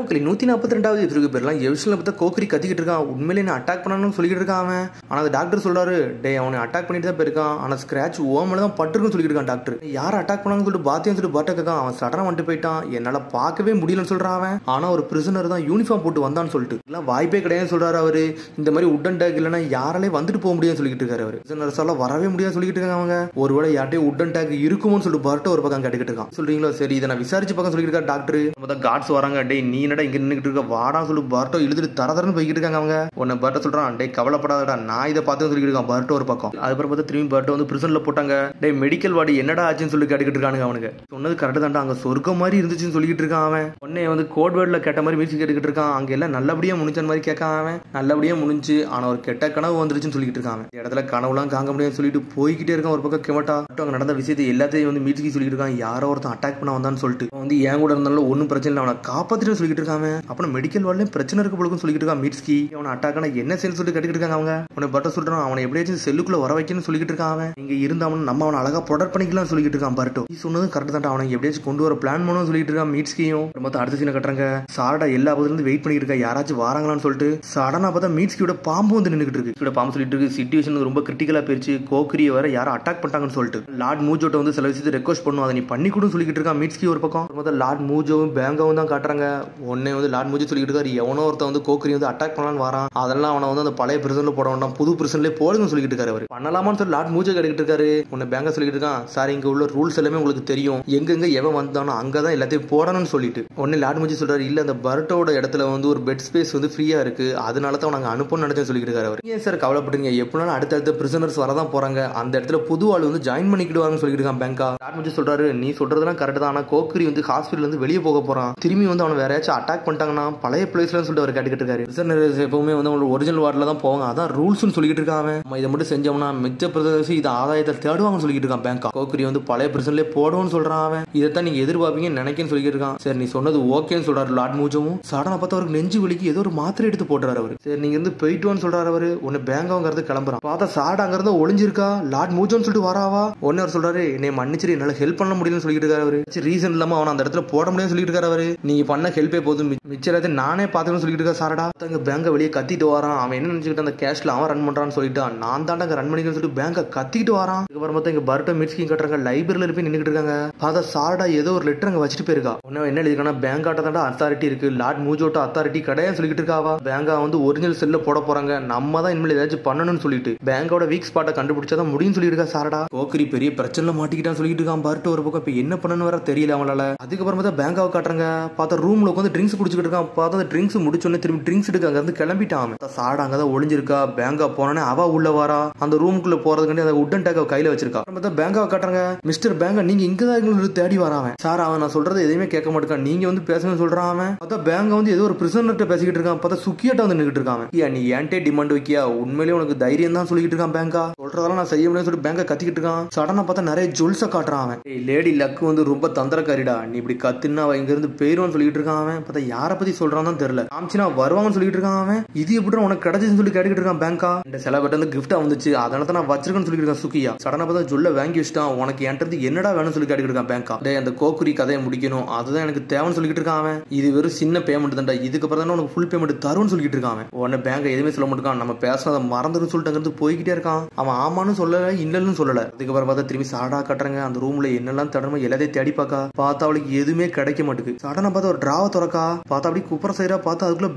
மக்கள் 142வது எதிர்க்கு பேர்லாம் எவிஷனில் பார்த்தா கோக்கரி கத்திக்கிட்டு இருக்கான். உண்மையிலே நான் அட்டாக் பண்ணணும்னு சொல்லிட்டு இருக்கான் அவன். ஆனால் அந்த டாக்டர் சொல்றாரு, டே அவனை அட்டாக் பண்ணிட்டு தான் போயிருக்கான், ஆனால் ஸ்கிராச் ஓமல தான் பட்டுருக்குன்னு சொல்லிட்டு இருக்கான் டாக்டர். யார் அட்டாக் பண்ணாங்கன்னு சொல்லிட்டு பாத்தியம் சொல்லிட்டு பாட்ட கேட்கான். அவன் சடனா வந்துட்டு போயிட்டான், என்னால் பார்க்கவே முடியலன்னு சொல்றான் அவன். ஆனால் ஒரு பிரிசனர் தான் யூனிஃபார்ம் போட்டு வந்தான்னு சொல்லிட்டு எல்லாம் வாய்ப்பே கிடையாதுன்னு சொல்றாரு அவரு. இந்த மாதிரி உட்டன் டேக் இல்லைன்னா யாராலே வந்துட்டு போக முடியாதுன்னு சொல்லிட்டு இருக்காரு அவரு. பிரிசனர்ஸ் எல்லாம் வரவே முடியாது சொல்லிட்டு இருக்காங்க அவங்க. ஒருவேளை யார்ட்டே உட்டன் டேக் இருக்குமோன்னு சொல்லிட்டு பாட்டு ஒரு பக்கம் கேட்டுக்கிட்டு இருக்கான். சொல்றீங்களா, சரி இதை நான் விசாரிச்சு பக்கம் சொல்லிட்டு இருக்கா டாக்டர். நம்ம காட்ஸ் வராங்க, டே நீ என்னடா இங்க நின்னுக்கிட்டு இருக்க, வாடா சொல்லி பார்ட்டோ இழுத்துட்டு தரதரன்னு போய்கிட்டு இருக்காங்க அவங்க. உன்னை பார்ட்ட சொல்றான், டே கவலைப்படாதடா நான் இதை பார்த்து சொல்லிட்டு இருக்கான் பார்ட்டோ ஒரு பக்கம். அதுக்கப்புறம் பார்த்தா திரும்பி பார்ட்டோ வந்து பிரிசன்ல போட்டாங்க. டே மெடிக்கல் வார்டு என்னடா ஆச்சுன்னு சொல்லி கேட்டுக்கிட்டு இருக்கானுங்க அவனுக்கு. சொன்னது கரெக்ட் தான்டா, அங்க சொர்க்கம் மாதிரி இருந்துச்சுன்னு சொல்லிட்டு இருக்கான் அவன். உடனே வந்து கோட் வேர்ட்ல கேட்ட மாதிரி மியூசிக் கேட்டுக்கிட்டு இருக்கான். அங்க எல்லாம் நல்லபடியா முடிஞ்ச மாதிரி கேட்கான் அவன். நல்லபடியா முடிஞ்சு, ஆனா ஒரு கெட்ட கனவு வந்துருச்சுன்னு சொல்லிட்டு இருக்கான். இந்த இடத்துல கனவுலாம் காங்க முடியாதுன்னு சொல்லிட்டு போய்கிட்டே இருக்கான் ஒரு பக்கம். கெமட்டா அங்க நடந்த விஷயத்தை எல்லாத்தையும் வந்து மியூசிக் சொல்லிட்டு இருக்கான். யாரோ ஒருத்தன் அட்டாக் பண்ண வந்தான்னு சொல்லிட்டு வந்து என் கூட இருந்தாலும் ஒன்னும் பிரச்சனை இல்லை, அவனை காப்பாத்திட்டு சொல்லிட்டு இருக்காங்க. அப்புறம் மெடிக்கல் வார்டுலயும் பிரச்சனை இருக்கு போலுக்கும் சொல்லிட்டு இருக்கான் மிட்ஸ்கி. அவனை அட்டாக் ஆனா என்ன செல் சொல்லிட்டு கேட்டுக்கிட்டு இருக்காங்க அவங்க. அவனை பட்ட சொல்றான், அவனை எப்படியாச்சும் செல்லுக்குள்ள வர வைக்கணும்னு சொல்லிட்டு இருக்கான் அவன். இங்க இருந்தாலும் நம்ம அவனை அழகா ப்ரொடக்ட் பண்ணிக்கலாம் சொல்லிட்டு இருக்கான் பார்ட்டோ. நீ சொன்னது கரெக்ட் தான், அவனை எப்படியாச்சும் கொண்டு வர பிளான் பண்ணணும்னு சொல்லிட்டு இருக்கான் மிட்ஸ்கியும். மொத்தம் அடுத்த சீனை கட்டுறாங்க. சாரடா எல்லா பக்கத்துல இருந்து வெயிட் பண்ணிட்டு இருக்கா யாராச்சும் வராங்களான்னு சொல்லிட்டு. சடனா பார்த்தா மிட்ஸ்கியோட பாம்பு வந்து நின்னுக்கிட்டு இருக்கு. பாம்பு சொல்லிட்டு இருக்கு, சிச்சுவேஷன் ரொம்ப கிரிட்டிக்கலா போயிருச்சு, கோக்கரிய வர யாரும் அட்டாக் பண்ணிட்டாங்கன்னு சொல்லிட்டு லார்ட் மூஜோட்ட வந்து சில விஷயத்தை ரெக்வஸ்ட் பண்ணும், அதை நீ பண்ணி கூட சொல்லிட்டு இருக்கான் மிட்ஸ்கி ஒரு பக்கம். மொத்தம் லார்ட் மூஜோவும் பேங்காவும் தான் காட்டுறாங்க. உடனே வந்து லார்ட் மூஜோ சொல்லிட்டு இருக்காரு, எவனோ ஒருத்தன் வந்து கோக்கரி வந்து அட்டாக் பண்ணலான்னு வரான், அதெல்லாம் அவனை வந்து அந்த பழைய பிரிசன்ல போட வேண்டாம், புது பிரிசன்ல போடுங்கன்னு சொல்லிட்டு இருக்காரு அவர். பண்ணலாமான்னு சொல்லி லார்ட் மூஜோ கேட்டுக்கிட்டு இருக்காரு. உன்னை பேங்கா சொல்லிட்டு இருக்கான், சார் இங்க உள்ள ரூல்ஸ் எல்லாமே உங்களுக்கு தெரியும், எங்கெங்க எவன் வந்தானோ அங்கதான் எல்லாத்தையும் போடணும்னு சொல்லிட்டு. உடனே லார்ட் மூஜோ சொல்றாரு, இல்ல அந்த பர்ட்டோட இடத்துல வந்து ஒரு பெட் ஸ்பேஸ் வந்து ஃப்ரீயா இருக்கு, அதனால தான் நாங்க அனுப்பணும்னு நினைச்சேன்னு சொல்லிட்டு இருக்காரு அவர். ஏன் சார் கவலைப்படுங்க, எப்படினாலும் அடுத்தடுத்த பிரிசனர்ஸ் வரதான் போறாங்க, அந்த இடத்துல புது ஆள் வந்து ஜாயின் பண்ணிக்கிடுவாங்கன்னு சொல்லிட்டு இருக்கான் பேங்கா. லார்ட் மூஜோ சொல்றாரு, நீ சொல்றதெல்லாம் கரெக்ட் தான், ஆனா கோக்கரி வந்து ஹாஸ்பிட்டல் வந்து வெளியே போக போறான், திரும்பி வந்து அவன் வேற ஏதாச்சும் அட்டாக் பண்ணிட்டாங்கன்னா பழைய பிளேஸ்ல சொல்லிட்டு அவர் கேட்டுக்கிட்டு இருக்காரு. பிரிசனர்ஸ் எப்பவுமே வந்து அவங்களோட ஒரிஜினல் வார்டில் தான் போவாங்க, அதான் ரூல்ஸ்னு சொல்லிட்டு இருக்கான். நம்ம இதை மட்டும் செஞ்சோம்னா மிச்ச பிரதேசி இது ஆதாயத்தை தேடுவாங்கன்னு சொல்லிட்டு இருக்கான் பேங்கா. கோக்கரி வந்து பழைய பிரிசன்ல போடுவோம்னு சொல்றான் அவன். இதைத்தான் நீங்க எதிர்பார்ப்பீங்கன்னு நினைக்கன்னு சொல்லிட்டு இருக்கான். சரி நீ சொன்னது ஓகேன்னு சொல்றாரு லார்ட் மூஜோவும். சடனா பார்த்தா அவருக்கு நெஞ்சு வலிக்கு ஏதோ ஒரு மாத்திரை எடுத்து போட்டுறாரு அவரு. சரி நீங்க இருந்து போயிட்டுவான்னு சொல்றாரு அவரு. உன்னை பேங்காங்கிறது கிளம்புறான். பார்த்தா சாடா அங்கிருந்து ஒளிஞ்சிருக்கா, லார்ட் மூஜோன்னு சொல்லிட்டு வராவா. ஒன்னு அவர் சொல்றாரு, என்னை மன்னிச்சிரு, என்னால ஹெல்ப் பண்ண முடியலன்னு சொல்லிட்டு இருக்காரு அவரு. ரீசன் இல்லாம அவன் அந்த இடத்துல போட முடியும்னு சொல்லிட்டு இருக்காரு அவரு. நீங்க பண்ண ஹெல்ப்பே போதும், மிச்சத்தை நானே பாத்துக்கணும்னு சொல்லிட்டு இருக்கா சாரடா. அங்க பேங்க வெளியே கத்திட்டு வரான். அவன் என்ன நினைச்சுக்கிட்டு அந்த கேஷ்ல அவன் ரன் பண்றான்னு சொல்லிட்டான். நான் தாண்டா அங்க ரன் பண்ணிக்கணும்னு சொல்லிட்டு பேங்க கத்திட்டு வரான். அதுக்கப்புறம் பார்த்தா இங்க பர்ட்டோ மிட்ஸ்கி கட்டுறாங்க, லைப்ரரியில போய் நின்னுட்டு இருக்காங்க. பார்த்தா சாரடா ஏதோ ஒரு லெட்டர் அங்க வச்சுட்டு போயிருக்கா. உடனே என்ன எழுதிருக்கானா, பேங்காட்ட தாண்டா அத்தாரிட்டி இருக்கு, லார்ட் மூஜோட்ட அத்தாரிட்டி கிடையாது சொல்லிட்டு இருக்காவா. பேங்கா வந்து ஒரிஜினல் செல்ல போட போறாங்க, நம்ம தான் இனிமேல் ஏதாச்சும் பண்ணணும்னு சொல்லிட்டு பேங்கோட வீக் ஸ்பாட்டை கண்டுபிடிச்சாதான் முடியும் சொல்லிட்டு இருக்கா சாரடா. கோக்கரி பெரிய பிரச்சனை மாட்டிக்கிட்டான்னு சொல்லிட்டு இருக்கான் பர்ட்டோ ஒரு பக்கம். இப்ப என்ன பண்ணணும் வர தெரியல அவங்களால. அதுக்கப்புறம் பார்த்தா பேங்காவை காட்டுறாங்க. பார்த்தா ரூம்ல உட்காந்து ட்ரிங்க்ஸ் குடிச்சிட்டு இருக்கான். பார்த்தா அந்த ட்ரிங்க்ஸ் முடிச்சோடனே திரும்பி ட்ரிங்க்ஸ் எடுக்க அங்க இருந்து கிளம்பிட்டான். சாரடா அங்கதான் ஒளிஞ்சிருக்கா. பேங்கா போனோடனே அவ உள்ள வரா. அந்த ரூமுக்குள்ள போறதுக்காண்டி அந்த உட்டன் டேக் கையில வச்சிருக்கா. பார்த்தா பேங்காவை காட்டுறாங்க. மிஸ்டர் பேங்கா நீங்க இங்கதான் தேடி வரான் சார். அவன் நான் சொல்றது எதையுமே கேட்க மாட்டேன், நீங்க வந்து பேசணும்னு சொல்றான் அவன். பார்த்தா பேங்கா வந்து ஏதோ ஒரு பிரிசனர்கிட்ட பேசிக்கிட்டு இருக்கான். பார்த்தா சுக்கியாட்ட வந்து நின்னுட்டு இருக்கான். நீ ஏன்டே டிமாண்ட் வைக்கியா, உண்மையிலேயே உனக்கு தைரியம் தான் சொல்லிட்டு இருக்கான் பேங்கா. சொல்றதெல்லாம் நான் செய்ய முடியும்னு சொல்லிட்டு பேங்கா கத்திக்கிட்டு இருக்கான். சடனா பார்த்தா நிறைய ஜுவல்ஸை காட்டுறான் அவன். லேடி லக் வந்து ரொம்ப தந்திரக்காரிடா, நீ இப்படி கத்துன்னா அவன் இங்க இருந்து போயிருவான்னு சொல்லிட்டு இருக்கான் அவன். பார்த்தா யாரை பத்தி சொல்றான்னு தான் தெரியல, காமிச்சினா வருவாங்கன்னு சொல்லிட்டு இருக்கான் அவன். இது எப்படி உனக்கு கிடைச்சுன்னு சொல்லி கேட்டுக்கிட்டு இருக்கான் பேங்கா. இந்த சில பேர் வந்து கிஃப்டா வந்துச்சு, அதனால தான் நான் வச்சிருக்கேன்னு சொல்லிட்டு இருக்கான் சுக்கியா. சடனா பார்த்தா ஜுவல்ல வாங்கி வச்சுட்டான். உனக்கு என்கிட்ட என்னடா வேணும்னு சொல்லி கேட்டுக்கிட்டு இருக்கான் பேங்கா. டேய் அந்த கோக்குரி கதையை முடிக்கணும், அதுதான் எனக்கு தேவைன்னு சொல்லிட்டு இருக்கான் அவன். இது வெறும் சின்ன பேமெண்ட் தான்டா, இதுக்கப்புறம் தான் உனக்கு ஃபுல் பேமெண்ட் தரும்னு சொல்லிட்டு இருக்கான் அவன். உடனே பேங்கா எதுவுமே சொல்ல மாட்டான், நம்ம பேசுறத மறந்துடும் சொல்லிட்டு அங்கிருந்து போய்கிட்டே இருக்கான் அவன். ஆமான்னு சொல்லல, இல்லன்னு சொல்லல. அதுக்கப்புறம் பார்த்தா திரும்பி சாடா கட்டுறாங்க. அந்த ரூம்ல என்னெல்லாம் தடமா எல்லாத்தையும் தேடி பார்க்கா. பார்த்தா அவளுக்கு எதுவுமே கிடைக்க மாட்டேங்குது. சடனா பார்த்தா ஒரு டிராவை திறக்கா. பார்த்தா அப்படி குப்பர சைடா பார்த்தா அதுக்குள்ள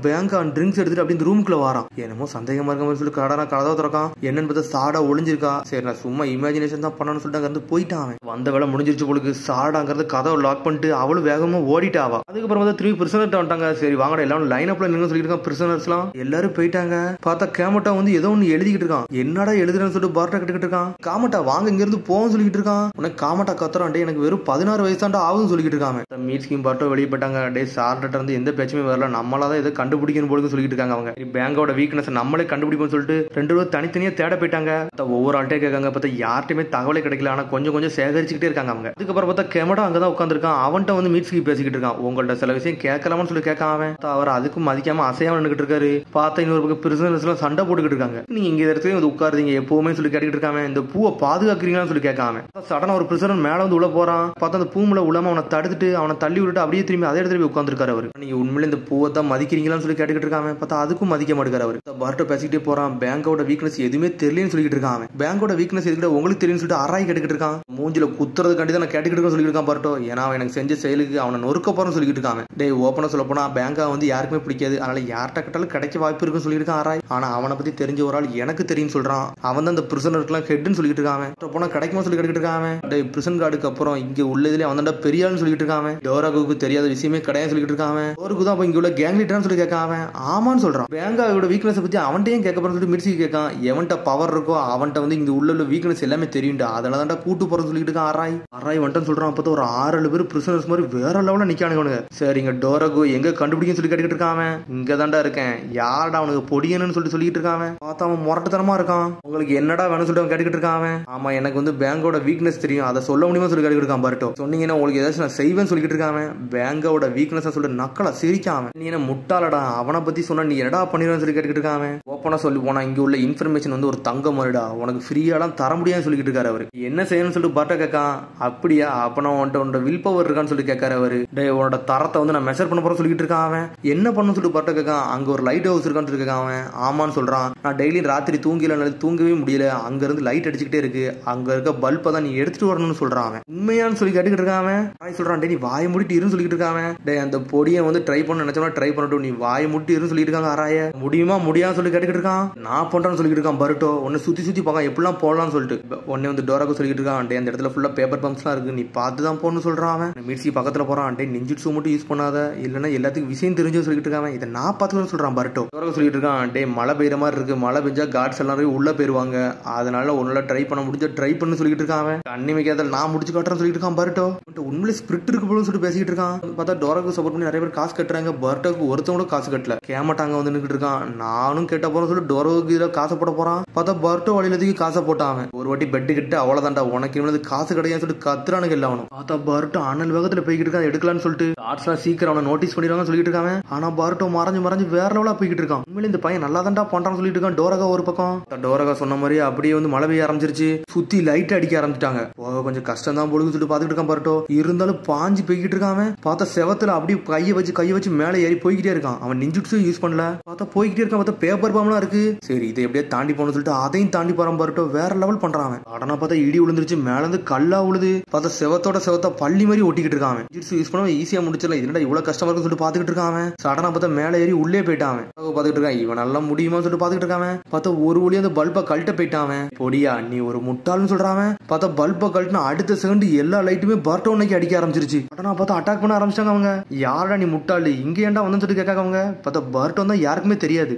பேங்கா ட்ரிங்க்ஸ் எடுத்துட்டு அப்படி இந்த ரூமுக்குள்ள வரான். என்னமோ சந்தேகமா இருக்க மாதிரி சொல்லி கடனா கதவை திறக்கான். என்னன்னு பார்த்தா சாடா ஒளிஞ்சிருக்கா. சரி நான் சும்மா இமேஜினேஷன் தான் பண்ணணும்னு சொல்லிட்டு அங்கிருந்து போயிட்டான் அவன். வந்த வேலை முடிஞ்சிருச்சு போலுக்கு. சாடாங்கிறது கதவை லாக் பண்ணிட்டு அவளும் வேகமா ஓடிட்டாவா. அதுக்கப்புறம் பார்த்தா திரும்பி பிரிசனர்ட்ட வந்துட்டாங்க. சரி வாங்கடா எல்லாரும் லைன் அப்ல நின்னு சொல்லிட்டு இருக்கான். பிரிசனர்ஸ் எல்லாம் எல்லாரும் போயிட்டாங்க. பார்த்தா கேமட்டா வந்து ஏதோ ஒன்னு எழுதிக்கிட்டு இருக்கான். என்னடா எழுதுறேன்னு சொல்லிட்டு பார்ட்டா கிட்ட இருக்கான். காமட்டா வாங்க இங்க இருந்து போன்னு சொல்லிட்டு இருக்கான். உனக்கு காமட்டா கத்துறான், டே எனக்கு வெறும் 16 வயசு தாண்டா ஆகுதுன்னு சொல்லிட்டு இருக்காங்க. மீட்ஸ்கியும் பார்ட்டோ வெளியே போயிட்டாங்க. டே சார்ட்ட இருந்து எந்த பேச்சுமே வரல, நம்மளாதான் இதை கண்டுபிடிக்கணும் போல சொல்லிட்டு இருக்காங்க அவங்க. பேங்கோட வீக்னஸ் நம்மளே கண்டுபிடிப்போம்னு சொல்லிட்டு 2 பேரும் தனித்தனியா தேட போயிட்டாங்க. ஒவ்வொரு ஆள்கிட்டே கேட்காங்க. பார்த்தா யார்ட்டுமே தகவலே கிடைக்கல, ஆனா கொஞ்சம் கொஞ்சம் சேகரிச்சுக்கிட்டே இருக்காங்க அவங்க. அதுக்கப்புறம் பார்த்தா கேமடா அங்கதான் உட்காந்துருக்கான். அவன்கிட்ட வந்து மீட்ஸ்கி பேசிக்கிட்டு இருக்கான். உங்கள்ட்ட சில விஷயம் கேட்கலாமான்னு சொல்லி கேட்காம அவன். அவர் அதுக்கும் மதிக்காம அசையாம நின்னுட்டு இருக்காரு. பார்த்தா இன்னொரு பக்கம் பிரிசனர்ஸ் எல்லாம் சண்டை போட்டுக்கிட்டு இருக்காங்க. நீங்க இங்க இடத்துல வந்து உட்காருங்க எப்பவுமே சொல்லி கேட்டுக்கிட்டு இருக்காம. இந்த பூவை பாதுகாக்கிறீங்களான்னு சொல்லி கேட்காம சடனா ஒரு பிரிசனர் மேல வந்து உள்ள போறான். பார்த்தா அந்த பூமுல உள்ள அவனை தடுத்துட்டு அவனை தள்ளி விட்டுட்டு அப்படியே திரும்பி அதே இடத்துல உட்காந்துருக்காரு அவர். அவரு. நீங்க உண்மையில இந்த பூவை தான் மதிக்கிறீங்களான்னு சொல்லி கேட்டுக்கிட்டு இருக்காங்க. பார்த்தா அதுக்கும் மதிக்க மாட்டேங்கிறார் அவரு. பார்ட்ட பேசிக்கிட்டே போறான். பேங்கோட வீக்னஸ் எதுவுமே தெரியலன்னு சொல்லிட்டு இருக்கான். பேங்கோட வீக்னஸ் எதுக்கு உங்களுக்கு தெரியும் சொல்லிட்டு ஆராய் கேட்டுக்கிட்டு இருக்கான். மூஞ்சில குத்துறதுக்காண்டி தான் நான் கேட்டுக்கிட்டு இருக்கேன் சொல்லிட்டு இருக்கான் பார்ட்டோ. ஏன்னா அவன் எனக்கு செஞ்ச செயலுக்கு அவனை நொறுக்க போறேன்னு சொல்லிட்டு இருக்காங்க. டேய் ஓப்பனா சொல்ல போனா பேங்கா வந்து யாருக்குமே பிடிக்காது, அதனால யார்கிட்ட கட்டாலும் கிடைக்க வாய்ப்பு இருக்குன்னு சொல்லிட்டு இருக்கான் ஆராய். ஆனா அவனை பத்தி தெரிஞ்ச ஒரு ஆள் எனக்கு தெரியும் சொல்றான். அவன் தான் அந்த பிரிசனருக்குலாம் ஹெட்னு சொல்லிட்டு இருக்காங்க. போனா கிடைக்குமா சொல்லி கேட்டுக்கிட்டு இருக்காங்க. டேய் பிரிசன் கார்டுக்கு அப்புறம் இங்க உள்ளதுல அவன் தான் பெரிய ஆள்னு சொல்லிட்டு இருக்காங்க. டோராகுக்கு தெரியாத விஷயமே கிடையாது சொல்லிட்டு இருக்காங்க. டோருக்கு தான் இங்க உள்ள கேங் லீடர்னு சொல்லி கேட்காம ஆமான்னு சொல்றான். பேங்காவோட வீக்னஸ் பத்தி அவன்கிட்டயும் கேட்க போறேன்னு சொல்லிட்டு மிர்ச்சி கேட்கான். எவன்ட்ட பவர் இருக்கோ அவன்கிட்ட வந்து இங்க உள்ள வீக்னஸ் எல்லாமே தெரியும்டா, அதனால தான்டா கூட்டு போறேன்னு சொல்லிட்டு இருக்கான் ஆராய். ஆராய் வந்துட்டு சொல்றான். அப்போ ஒரு 6-7 பேர் பிரிசனர்ஸ் மாதிரி வேற லெவல்ல நிக்கானுங்க. சரிங்க டோராகு எங்க கண்டுபிடிக்கன்னு சொல்லி கேட்டுக்கிட்டு இருக்கான். இங்க தான்டா இருக்கேன், யாரடா அவனுக்கு பொடியன்னு சொல்லிட்டு இருக்கான். பார்த்தா அவன் முரட்டுத்தனமா இருக்கான். உங்களுக்கு என்னடா வேணும்னு சொல்லிட்டு அவன் கேட்டுக்கிட்டு இருக்கான். ஆமா எனக்கு வந்து பேங்கோட வீக்னஸ் தெரியும், அதை சொல்ல முடியுமா சொல்லி கேட்டுக்கிட்டு இருக்கான் பார்ட்டோ. சொன்னீங்கன்னா உங்களுக்கு ஏதாச்சும் நான் செய்வேன்னு சொல்லிட்டு இருக்கான். பேங்கோட வீக்னஸ் சொல்லிட்டு நக்கலா சிரிக்காம நீ என்ன முட்டாளடா, அவனை பத்தி சொன்னா நீ என்னடா பண்ணிடுவேன்னு சொல்லி கேட்டுக்கிட்டு இருக்கான். ஓப்பனா சொல்லி போனா இங்க உள்ள இன்ஃபர்மேஷன் வந்து ஒரு தங்க மாதிரிடா, உனக்கு ஃப்ரீயாலாம் தர முடியாதுன்னு சொல்லிட்டு இருக்காரு அவரு. என்ன செய்யணும்னு சொல்லிட்டு பார்ட்டோ கேட்கான். அப்படியா அப்ப நான் உன்ட வில் பவர் இருக்கான்னு சொல்லி கேட்காரு அவரு. டே உன்னோட தரத்தை வந்து நான் மெஷர் பண்ண போறேன் சொல்லிட்டு இருக்கான். என்ன பண்ணு சொல்லிட்டு பார்ட்டோ கேட்கான். அங்க ஒரு லைட் ஹவுஸ் இருக்கான்னு சொல்லி கேட்கான். ஆமான்னு சொல்றான். நான் டெய்லி ராத்திரி தூங்கவே முடியல, அங்க இருந்து லைட் அடிச்சுக்கிட்டே இருக்கு, அங்க இருக்க பல்பை தான் நீ எடுத்துட்டு வரணும்னு சொல்றான். உண்மையான்னு சொல்லி கேட்டுக்கிட்டு இருக்கான். சொல்றான் டே நீ வாய மூடிட்டு இருன்னு சொல்லிட்டு இருக்கான். டே அந்த பொடியை வந்து ட்ரை பண்ண நினைச்சோம்னா ட்ரை பண்ணட்டும், நீ வாய மூடிட்டு இருன்னு சொல்லிட்டு இருக்காங்க ஆராய. முடியுமா முடியான்னு சொல்லி கேட்டுக்கிட்டு இருக்கான். நான் பண்றேன்னு சொல்லிட்டு இருக்கான் பர்ட்டோ. ஒன்னு சுத்தி பார்க்க எப்படிலாம் போடலாம்னு சொல்லிட்டு உடனே வந்து டோராக்கு சொல்லிட்டு இருக்கான். டே அந்த இடத்துல ஃபுல்லா பேப்பர் பம்ப்ஸ்லாம் இருக்கு, நீ பார்த்து தான் போகணும்னு சொல்றான். மிர்ச்சி பக்கத்துல போறான். டே நிஞ்சிட்சு மட்டும் யூஸ் பண்ணாத, இல்லன்னா எல்லாத்துக்கும் விஷயம் தெரிஞ்சு சொல்லிட்டு இருக்கான். இதை நான் பார்த்துக்கணும்னு சொல்றான் பர்ட்டோ. டோராக்கு சொல்லிட்டு இருக்கான். டே மழை பெய்யற மாதிரி இருக்கு, மழை பெஞ்சா காட்ஸ் எல்லாரும் உள்ள போயிருவாங்க, அதனால உன்னால ட்ரை பண்ண முடிஞ்ச ட்ரை பண்ணு சொல்லிட்டு இருக்கான். கண்ணி வைக்காத நான் முடிச்சு காட்டுறேன்னு சொல்லிட்டு இருக்கான் பர்ட்டோ. உண்மையிலே ஸ்பிரிட் இருக்கு போல சொல்லிட்டு பேசிட்டு இருக்கான். பார்த்தா டோராக்கு சப்போர்ட் பண்ணி நிறைய பேர் காசு கட்டுறாங்க. பர்ட்டோக்கு ஒருத்தவங்க காசு கட்டல, கேமட்டாங்க வந்து நின்றுட்டு இருக்கான். நானும் கேட்ட போறேன்னு சொல்லி டோராக்கு இதுல காசை போட போறான். பார்த்தா பர்ட்டோ வழியிலதுக்கு காசை போட்டான். ஒரு வாட்டி பெட்டு கிட்ட அவ்வளவுதான்டா, உனக்கு இவனது காசு கிடையாது சொல்லிட்டு கத்துறானுங்க எல்லாம். பார்த்தா பர்ட்டோ அனல் வேகத்துல போய்கிட்டு இருக்கான், எடுக்கலான்னு சொல்லிட்டு ஆர்ட்ஸ்லாம் சீக்கிரம் அவனை நோட்டீஸ் பண்ணிடுவாங்க சொல்லிட்டு இருக்காங்க. ஆனா பர்ட்டோ மறைஞ்சு வேற லெவலா போய்கிட்டு இருக்கான். உண்மையில இந்த பையன் நல்லா தான்டா பண்றான்னு சொல்லிட்டு இருக்கான். டோராகா ஒரு பக்கம். டோராகா சொன்ன மாதிரி அப்படியே வந்து மழை பெய்ய ஆரம்பிச்சிருச்சு, சுத்தி லைட் அடிக்க ஆரம்பிச்சிட்டாங்க. போக கொஞ்சம் கஷ்டம் தான் பொழுது சொல்லிட்டு பாத்துக்கிட்டு இருக்கான் பர்ட்டோ. இருந்தாலும் பாஞ்சு போய்கிட்டு இருக்கான். பார்த்தா செவத்துல அப்படியே கையை வச்சு மேலே ஏறி போய்கிட்டே இருக்கான். அவன் நிஞ்சுட்ஸு யூஸ் பண்ணல, பார்த்தா போய்கிட்டே இருக்கான். பார்த்தா பேப்பர் பாம்லாம் இருக்கு. சரி இதை எப்படியே தாண்டி போகணும்னு சொல்லிட்டு அதையும் தாண்டி போறான் பர்ட்டோ. வேற லெவல் பண்றான். உடனே பார்த்தா இடி விழுந்துருச்சு, மேல இருந்து கல்லா உழுது. பார்த்தா செவத்தோட பள்ளி மாதிரி ஒட்டிக்கிட்டு இருக்கான். நிஞ்சுட்ஸு யூஸ் பண்ண ஈஸியா முடிச்சல, இதுல இவ்வளவு கஷ்டமா இருக்குன்னு சொல்லிட்டு பாத்துக்கிட்டு இருக்கான். சடனா பார்த்தா மேலே ஏறி உள்ளே போயிட்டான். பாத்துக்கிட்டு இருக்கான். இவன் நல்லா முடியுமா சொல்லிட்டு பாத்துக்கிட்டு இருக்கான். பார்த்தா ஒரு வழியா அந்த பல்பை கழட்ட போயிட்டான். பொடியா நீ ஒரு முட்டாள்னு சொல்றான். பார்த்தா பல்பை கழட்டினா அடுத்த செகண்ட் எல்லா லைட்டுமே பர்ட்டோ நோக்கி அடிக்க ஆரம்பிச்சிருச்சு. உடனே பார்த்தா அட்டாக் பண்ண ஆரம்பிச்சிட்டாங்க அவங்க. யாரா நீ முட்டாளு, இங்க ஏன்டா வந்து சொல்லிட்டு கேட்காங்க அவங்க. பார்த்தா பர்ட்டோ தான் யாருக்குமே தெரியாது.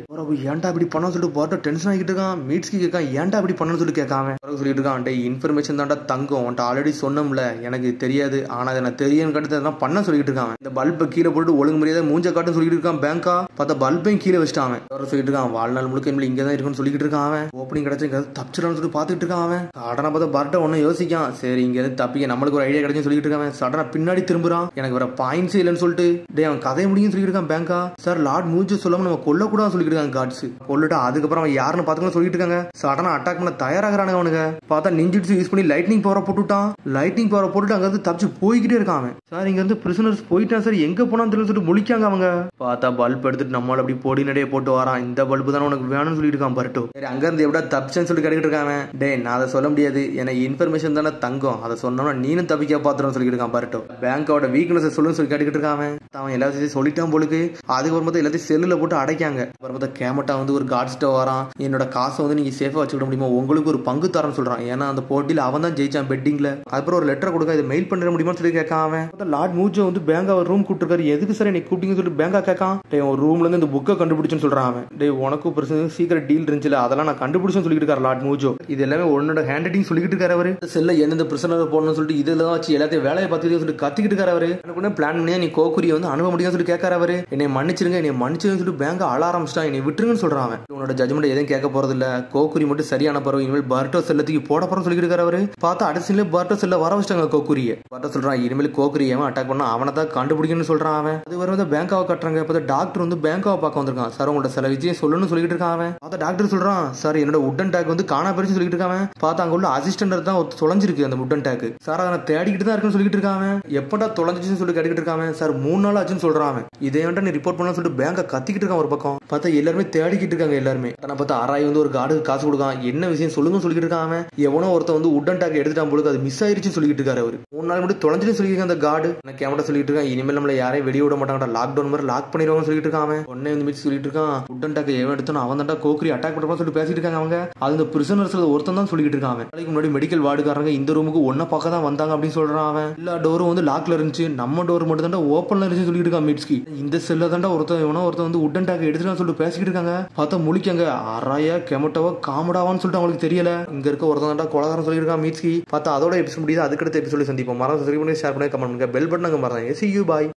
ஏன்டா இப்படி பண்ண சொல்லிட்டு பர்ட்டோ டென்ஷன் ஆகிட்டு இருக்கான். மீட்ஸ்கி கேட்கான் ஏன்டா இப்படி பண்ணு சொல்லி கேட்காம சொல்லிட்டு இருக்கான். டே இன்ஃபர்மேஷன் தான்டா தங்கம், உன்ட்ட ஆல்ரெடி சொன்னோம்ல, எனக்கு தெரியாது, ஆனா அதை நான் தெரியும் கட்டு பண்ண சொல்லிட்டு இருக்கான். இந்த பல்பை கீழே போட்டு ஒழுங்கு மரியாதை மூஞ்ச காட்டு சொல்லிட்டு இருக்கான் பேங்கா. பார்த்தா பல்பையும் கீழே வச்சுட்டான். சொல்லிட்டு இருக்கான் வாழ்நாள் முழுக்க இங்க தான் இருக்குன்னு சொல்லிட்டு இருக்கான். ஓப்பனிங் கிடைச்சு தப்பிச்சிடான்னு சொல்லிட்டு பாத்துட்டு இருக்கான். சடனா பார்த்தா பர்ட்டோ ஒன்னும் யோசிக்கான். சரி இங்க இருந்து தப்பிக்க நம்மளுக்கு ஒரு ஐடியா கிடைச்சுன்னு சொல்லிட்டு இருக்கான். சடனா பின்னாடி திரும்புறான். எனக்கு வர பாயிண்ட்ஸ் இல்லைன்னு சொல்லிட்டு டே அவன் கதை முடியும் சொல்லிட்டு இருக்கான் பேங்கா. சார் லார்ட் மூஜ் சொல்லாம நம்ம கொல்ல கூட சொல்லிட்டு இருக்காங்க காட்ஸ். கொல்லுட்டா அதுக்கப்புறம் அவன் யாருன்னு பாத்துக்கணும் சொல்லிட்டு இருக்காங்க. சடனா அட்டாக் பண்ண தயாராகிறானுங்க அவனுங்க. பார்த்தா நிஞ்சிட்ஸு யூஸ் பண்ணி லைட்னிங் பவரை போட்டுட்டான். லைட்னிங் பவரை போட்டுட்டு அங்க இருந்து தப்பிச்சு போய்கிட்டே இருக்கான். சார் இங்க இருந்து பிரிசனர்ஸ் போயிட்டான் சார், எங்க போனான்னு தெரியல சொல்லிட்டு முழிக்காங்க அவங்க. பார்த்தா பல்ப் எடுத்துட்டு நம்மளால அப்படி பொடி நடைய போட்டு வரான். இந்த பல்பு தானே உனக்கு வேணும்னு சொல்லிட்டு இருக்கான் பர்ட்டோ. சரி அங்க இருந்து எப்படா தப்பிச்சேன்னு சொல்லி கேட்டுக்கிட்டு இருக்காங்க. டே நான் அதை சொல்ல முடியாது, எனக்கு இன்ஃபர்மேஷன் தானே தங்கம், அதை சொன்னோம்னா நீனும் தப்பிக்க பாத்துறோம் சொல்லிட்டு இருக்கான் பர்ட்டோ. பேங்கோட வீக்னஸ் சொல்லுன்னு சொல்லி கேட்டுக்கிட்டு இருக்காங்க. அவன் எல்லாத்தையும் சொல்லிட்டான் போலுக்கு. அதுக்கப்புறம் பார்த்தா எல்லாத்தையும் செல்லுல போட்டு அடைக்காங்க. அப்புறம் பார்த்தா கேமட்டா வந்து ஒரு காட்ஸ்ட வரான். என்னோட காசை வந்து நீங்க சேஃபா வச்சுக்கிட முடியுமா, உங்களுக்கு ஒரு பங்கு தரேன்னு சொல்றான். ஏன்னா அந்த போட்டியில அவன் தான் ஜெயிச்சான் பெட்டிங்ல. அதுக்கப்புறம் ஒரு லெட்டர் கொடுக்க, இதை மெயில் பண்ணிட முடியுமான்னு சொல்லி கேட்காம லார்ட் மூஜோ வந்து பேங்கா ரூம் கூப்பிட்டுருக்காரு. எதுக்கு சார் என்னை கூப்பிட்டீங்கன்னு சொல்லிட்டு பேங்கா கேட்கான். ஒரு ரூம்ல இருந்து இந்த புக்கை கண்டுபிடிச்சுன்னு சொல்றான். டே உனக்கும் பிரச்சனை சீக்கிரம் டீல் இருந்துச்சுல, அதெல்லாம் நான் கண்டுபிடிச்சுன்னு சொல்லிட்டு இருக்காரு லார்ட் மூஜோ. இது எல்லாமே உன்னோட ஹேண்ட் ரைட்டிங் சொல்லிட்டு இருக்காரு அவரு. செல்ல எந்தெந்த பிரச்சனை போடணும்னு சொல்லிட்டு இதெல்லாம் வச்சு எல்லாத்தையும் வேலையை பார்த்து சொல்லிட்டு கத்திக்கிட்டு இருக்காரு அவரு. எனக்கு பிளான் பண்ணியா நீ கோக்குரியை வந்து அனுப்ப முடியும்னு சொல்லி கேட்காரு அவரு. என்னை மன்னிச்சிருங்க சொல்லிட்டு பேங்கா அழ ஆரம்பிச்சிட்டான். என்னை விட்டுருங்கன்னு சொல்றான். சொல்றான் அவன். உன்னோட ஜட்மெண்ட் எதையும் கேட்க போறது இல்ல, கோக்குரி மட்டும் சரியான பறவை, இனிமேல் பர்டோஸ் எல்லாத்துக்கு போட போறோம் சொல்லிட்டு இருக்காரு அவரு. பார்த்தா அடிசில பர்டோஸ் எல்லாம் வர வச்சிட்டாங்க கோக்குரிய. பர்டோஸ் சொல்றான் இனிமேல் கோக்குரி ஏன் அட்டாக் பண்ணா அவனை தான் கண்டுபிடிக்கணும்னு சொல்றான் அவன். அது வரை வந்து பேங்காவை கட்டுறாங்க. இப்போ டாக்டர் வந்து பேங்காவை பார்க்க வந்திருக்கான். சார் உங்களோட சில விஷயம் சொல்லணும்னு சொல்லிட்டு இருக்கான் அவன். பார்த்தா டாக்டர் சொல்றான் சார் என்னோட உட்டன் டேக் வந்து காணா போயிடுச்சு சொல்லிட்டு இருக்கான். பார்த்தா அங்க உள்ள அசிஸ்டன்ட் தான் தொலைஞ்சிருக்கு அந்த உட்டன் டேக். சார் அதை தேடிக்கிட்டு தான் இருக்குன்னு சொல்லிட்டு இருக்கான். எப்படா தொலைஞ்சிச்சுன்னு சொல்லி கேட்டுக்கிட்டு இருக்கான். சார் 3 நாள் ஆச்சுன்னு சொல்றான். இதே வேண்டாம் நீ ரிப்போர்ட் பண்ணலாம் சொல்லிட்டு பேங்க கத்திக்கிட்டு இருக்கான் ஒரு பக்கம். பார்த்தா எல்லாருமே தேடிக்கிட்டு இருக்காங்க எல்லாருமே. ஆனா பார்த்தா ஆராய் வந்து ஒரு கார்டுக்கு காசு கொடுக்கான். என்ன விஷயம் சொல்லுங்க சொல்லிட்டு இருக்கான். எவனோ ஒருத்த வந்து உட்டன் டேக் எடுத்துட்டான் போலுக்கு, அது மிஸ் ஆயிருச்சுன்னு சொல்லிட்டு இருக்காரு அவரு. 3 நாள் மட்டும் தொலைஞ்சிட்டு சொல்லியிருக்காங்க அந்த கார்டு. நான் கேமரா சொல்லிட்டு இருக்கேன் இனிமேல் நம்மள யாரையும் வெளியே விட மாட்டாங்கடா, லாக்டவுன் மாதிரி லாக் பண்ணிடுவாங்கன்னு சொல்லிட்டு இருக்கான். உடனே வந்து மிஸ் சொல்லிட்டு இருக்கான் உட்டன் டேக் எவன் எடுத்தோம் அவன் தான் கோக்குரி அட்டாக் பண்றான்னு சொல்லிட்டு பேசிட்டு இருக்காங்க அவங்க. அது இந்த பிரிசனர்ஸ்ல ஒருத்தன் தான் சொல்லிட்டு இருக்கான். நாளைக்கு முன்னாடி மெடிக்கல் வார்டுக்காரங்க இந்த ரூமுக்கு ஒன்ன பார்க்க தான் வந்தாங்க அப்படின்னு சொல்றான் அவன். எல்லா டோரும் வந்து லாக்ல இருந்துச்சு, நம்ம டோர் மட்டும் தான் ஓப்பன்ல இருந்துச்சு சொல்லிட்டு இருக்கான் மிட்ஸ்கி. இந்த செல்ல தாண்டா ஒருத்தன் வந்து உட்டன் டேக் எடுத்துட்டான்னு சொல்லிட்டு பேசிக்கிட்டு இருக்காங்க. பார்த்தா முழிக்காங்க அராயா கெமட்டவா காமடாவான்னு சொல்லிட்டு அவங்களுக்கு தெரியல. இங்க இருக்க ஒருத்தன் தாண்டா கொலகாரன் சொல்லியிருக்கான் மிட்ஸ்கி. பார்த்தா அதோட எபிசோட் முடியுது. அதுக்கடுத்த எபிசோட சந்திப்போம். மறந்து ஷேர் பண்ணி கமெண்ட் பண்ணுங்க. பெல் பட்டன் அங்க மறந்து. See you, bye.